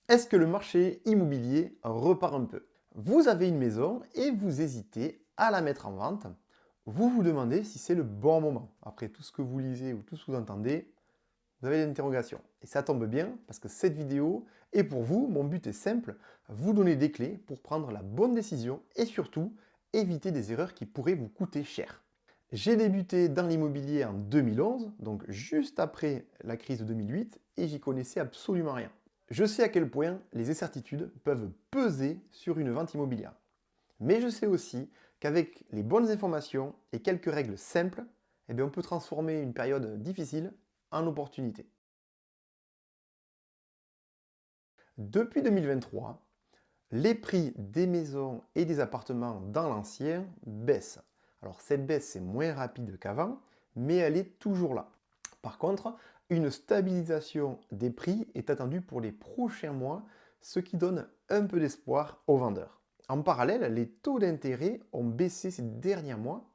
Est-ce que le marché immobilier repart un peu? Vous avez une maison et vous hésitez à la mettre en vente. Vous vous demandez si c'est le bon moment. Après tout ce que vous lisez ou tout ce que vous entendez, vous avez des interrogations. Et ça tombe bien parce que cette vidéo est pour vous. Mon but est simple, vous donner des clés pour prendre la bonne décision et surtout éviter des erreurs qui pourraient vous coûter cher. J'ai débuté dans l'immobilier en 2011, donc juste après la crise de 2008, et j'y connaissais absolument rien. Je sais à quel point les incertitudes peuvent peser sur une vente immobilière. Mais je sais aussi qu'avec les bonnes informations et quelques règles simples, on peut transformer une période difficile en opportunité. Depuis 2023, les prix des maisons et des appartements dans l'ancien baissent. Alors cette baisse est moins rapide qu'avant, mais elle est toujours là. Par contre, une stabilisation des prix est attendue pour les prochains mois, ce qui donne un peu d'espoir aux vendeurs. En parallèle, les taux d'intérêt ont baissé ces derniers mois.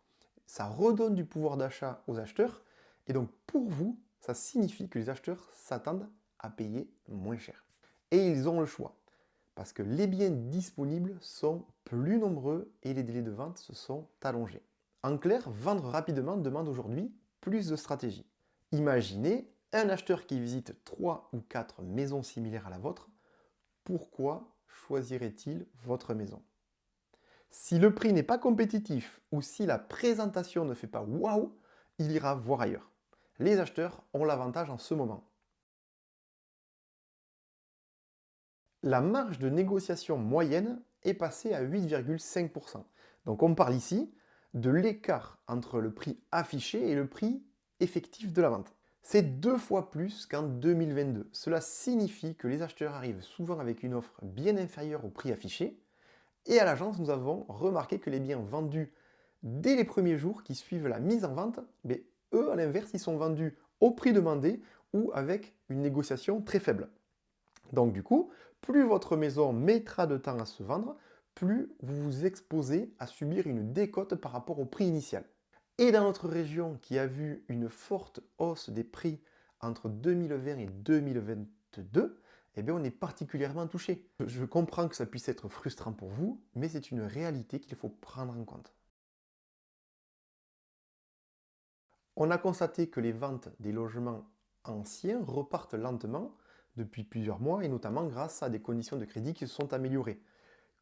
Ça redonne du pouvoir d'achat aux acheteurs. Et donc pour vous, ça signifie que les acheteurs s'attendent à payer moins cher. Et ils ont le choix. Parce que les biens disponibles sont plus nombreux et les délais de vente se sont allongés. En clair, vendre rapidement demande aujourd'hui plus de stratégie. Imaginez un acheteur qui visite 3 ou 4 maisons similaires à la vôtre. Pourquoi choisirait-il votre maison? Si le prix n'est pas compétitif ou si la présentation ne fait pas waouh, il ira voir ailleurs. Les acheteurs ont l'avantage en ce moment. La marge de négociation moyenne est passée à 8,5%. Donc on parle ici de l'écart entre le prix affiché et le prix effectif de la vente. C'est 2 fois plus qu'en 2022. Cela signifie que les acheteurs arrivent souvent avec une offre bien inférieure au prix affiché. Et à l'agence, nous avons remarqué que les biens vendus dès les premiers jours qui suivent la mise en vente, eux, à l'inverse, ils sont vendus au prix demandé ou avec une négociation très faible. Donc du coup, plus votre maison mettra de temps à se vendre, plus vous vous exposez à subir une décote par rapport au prix initial. Et dans notre région qui a vu une forte hausse des prix entre 2020 et 2022, on est particulièrement touché. Je comprends que ça puisse être frustrant pour vous, mais c'est une réalité qu'il faut prendre en compte. On a constaté que les ventes des logements anciens repartent lentement depuis plusieurs mois et notamment grâce à des conditions de crédit qui se sont améliorées.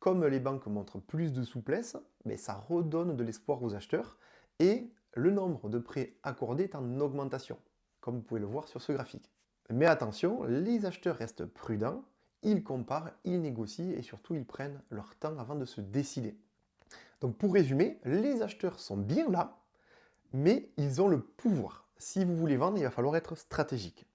Comme les banques montrent plus de souplesse, ça redonne de l'espoir aux acheteurs et le nombre de prêts accordés est en augmentation, comme vous pouvez le voir sur ce graphique. Mais attention, les acheteurs restent prudents, ils comparent, ils négocient et surtout ils prennent leur temps avant de se décider. Donc pour résumer, les acheteurs sont bien là, mais ils ont le pouvoir. Si vous voulez vendre, il va falloir être stratégique.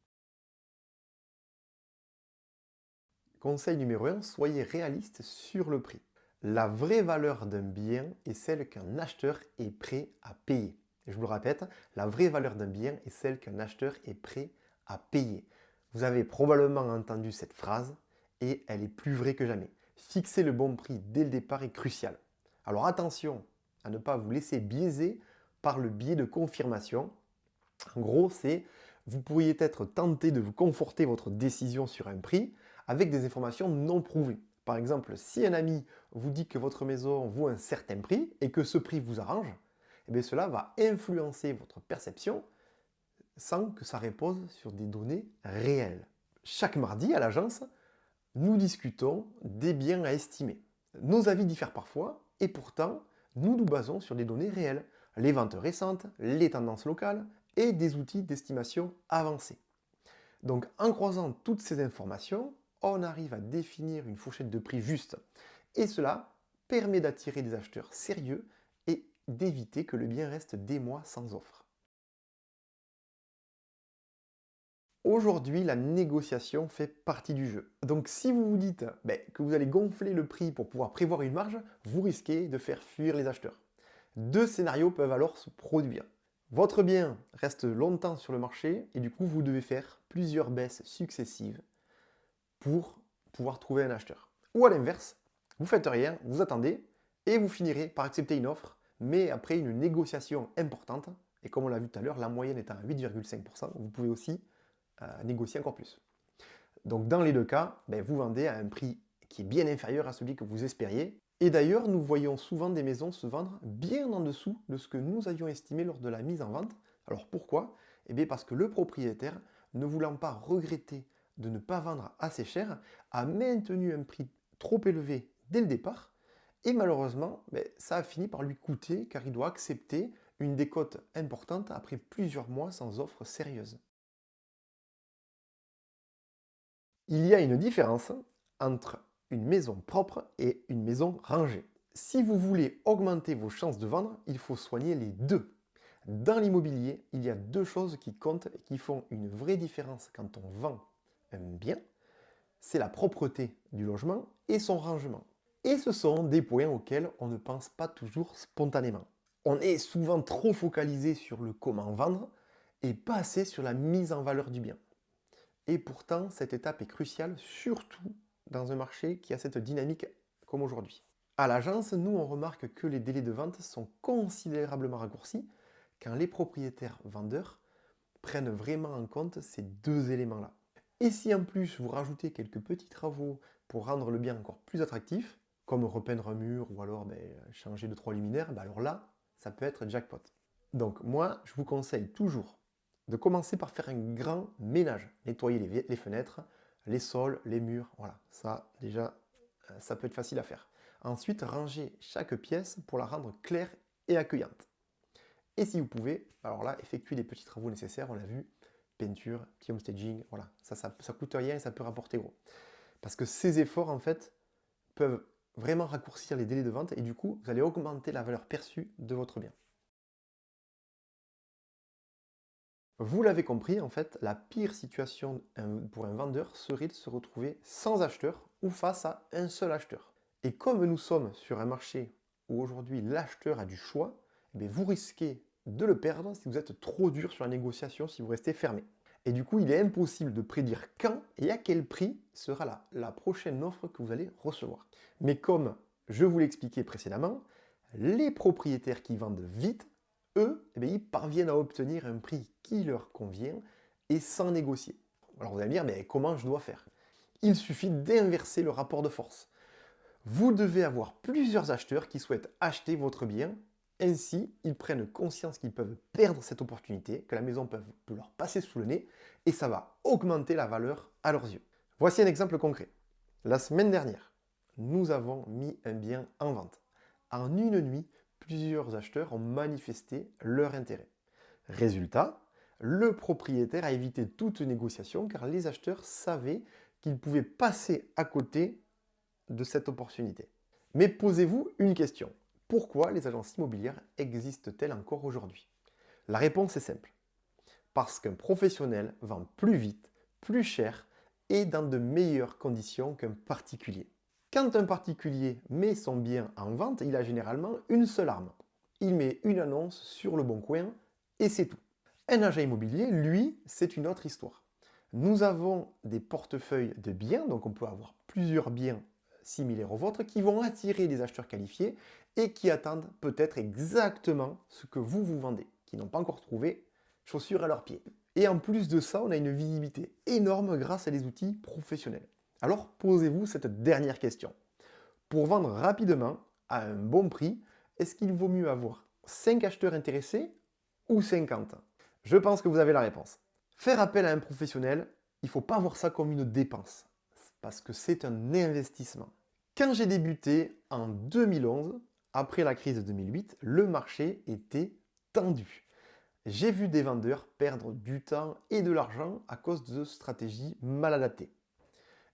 Conseil numéro 1, soyez réaliste sur le prix. La vraie valeur d'un bien est celle qu'un acheteur est prêt à payer. Et je vous le répète, la vraie valeur d'un bien est celle qu'un acheteur est prêt à payer. Vous avez probablement entendu cette phrase et elle est plus vraie que jamais. Fixer le bon prix dès le départ est crucial. Alors attention à ne pas vous laisser biaiser par le biais de confirmation. En gros, c'est vous pourriez être tenté de vous conforter votre décision sur un prix avec des informations non prouvées. Par exemple, si un ami vous dit que votre maison vaut un certain prix et que ce prix vous arrange, cela va influencer votre perception sans que ça repose sur des données réelles. Chaque mardi à l'agence, nous discutons des biens à estimer. Nos avis diffèrent parfois et pourtant, nous nous basons sur des données réelles, les ventes récentes, les tendances locales et des outils d'estimation avancés. Donc en croisant toutes ces informations, on arrive à définir une fourchette de prix juste. Et cela permet d'attirer des acheteurs sérieux et d'éviter que le bien reste des mois sans offre. Aujourd'hui, la négociation fait partie du jeu. Donc si vous vous dites que vous allez gonfler le prix pour pouvoir prévoir une marge, vous risquez de faire fuir les acheteurs. Deux scénarios peuvent alors se produire. Votre bien reste longtemps sur le marché et du coup vous devez faire plusieurs baisses successives pour pouvoir trouver un acheteur. Ou à l'inverse, vous faites rien, vous attendez et vous finirez par accepter une offre, mais après une négociation importante, et comme on l'a vu tout à l'heure, la moyenne étant à 8,5%, vous pouvez aussi négocier encore plus. Donc dans les deux cas, vous vendez à un prix qui est bien inférieur à celui que vous espériez. Et d'ailleurs, nous voyons souvent des maisons se vendre bien en dessous de ce que nous avions estimé lors de la mise en vente. Alors pourquoi? Eh bien parce que le propriétaire, ne voulant pas regretter de ne pas vendre assez cher, a maintenu un prix trop élevé dès le départ. Et malheureusement, ça a fini par lui coûter car il doit accepter une décote importante après plusieurs mois sans offre sérieuse. Il y a une différence entre une maison propre et une maison rangée. Si vous voulez augmenter vos chances de vendre, il faut soigner les deux. Dans l'immobilier, il y a deux choses qui comptent et qui font une vraie différence quand on vend un bien. C'est la propreté du logement et son rangement. Et ce sont des points auxquels on ne pense pas toujours spontanément. On est souvent trop focalisé sur le comment vendre et pas assez sur la mise en valeur du bien. Et pourtant, cette étape est cruciale, surtout dans un marché qui a cette dynamique comme aujourd'hui. À l'agence, nous, on remarque que les délais de vente sont considérablement raccourcis quand les propriétaires vendeurs prennent vraiment en compte ces deux éléments-là. Et si en plus vous rajoutez quelques petits travaux pour rendre le bien encore plus attractif, comme repeindre un mur ou alors changer de trois luminaires, alors là, ça peut être jackpot. Donc moi, je vous conseille toujours de commencer par faire un grand ménage. Nettoyer les fenêtres, les sols, les murs, voilà. Ça, déjà, ça peut être facile à faire. Ensuite, ranger chaque pièce pour la rendre claire et accueillante. Et si vous pouvez, alors là, effectuer les petits travaux nécessaires, on l'a vu, peinture, petit homestaging, voilà. Ça coûte rien et ça peut rapporter gros. Parce que ces efforts, en fait, peuvent vraiment raccourcir les délais de vente et du coup, vous allez augmenter la valeur perçue de votre bien. Vous l'avez compris, en fait, la pire situation pour un vendeur serait de se retrouver sans acheteur ou face à un seul acheteur. Et comme nous sommes sur un marché où aujourd'hui l'acheteur a du choix, vous risquez de le perdre si vous êtes trop dur sur la négociation, si vous restez fermé. Et du coup, il est impossible de prédire quand et à quel prix sera la prochaine offre que vous allez recevoir. Mais comme je vous l'ai expliqué précédemment, les propriétaires qui vendent vite, eux, ils parviennent à obtenir un prix qui leur convient et sans négocier. Alors vous allez me dire, mais comment je dois faire? Il suffit d'inverser le rapport de force. Vous devez avoir plusieurs acheteurs qui souhaitent acheter votre bien. Ainsi, ils prennent conscience qu'ils peuvent perdre cette opportunité, que la maison peut leur passer sous le nez, et ça va augmenter la valeur à leurs yeux. Voici un exemple concret. La semaine dernière, nous avons mis un bien en vente. En une nuit, plusieurs acheteurs ont manifesté leur intérêt. Résultat, le propriétaire a évité toute négociation car les acheteurs savaient qu'ils pouvaient passer à côté de cette opportunité. Mais posez-vous une question. Pourquoi les agences immobilières existent-elles encore aujourd'hui? La réponse est simple. Parce qu'un professionnel vend plus vite, plus cher et dans de meilleures conditions qu'un particulier. Quand un particulier met son bien en vente, il a généralement une seule arme. Il met une annonce sur le bon coin et c'est tout. Un agent immobilier, lui, c'est une autre histoire. Nous avons des portefeuilles de biens, donc on peut avoir plusieurs biens similaires aux vôtres qui vont attirer des acheteurs qualifiés et qui attendent peut-être exactement ce que vous vendez, qui n'ont pas encore trouvé chaussures à leurs pieds. Et en plus de ça, on a une visibilité énorme grâce à des outils professionnels. Alors posez-vous cette dernière question. Pour vendre rapidement, à un bon prix, est-ce qu'il vaut mieux avoir 5 acheteurs intéressés ou 50? Je pense que vous avez la réponse. Faire appel à un professionnel, il ne faut pas voir ça comme une dépense, parce que c'est un investissement. Quand j'ai débuté en 2011, après la crise de 2008, le marché était tendu. J'ai vu des vendeurs perdre du temps et de l'argent à cause de stratégies mal adaptées.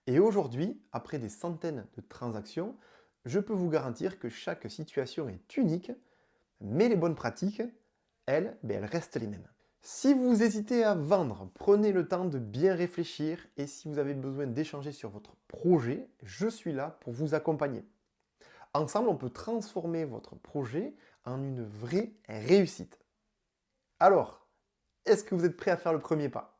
Et aujourd'hui, après des centaines de transactions, je peux vous garantir que chaque situation est unique, mais les bonnes pratiques, elles restent les mêmes. Si vous hésitez à vendre, prenez le temps de bien réfléchir et si vous avez besoin d'échanger sur votre projet, je suis là pour vous accompagner. Ensemble, on peut transformer votre projet en une vraie réussite. Alors, est-ce que vous êtes prêt à faire le premier pas?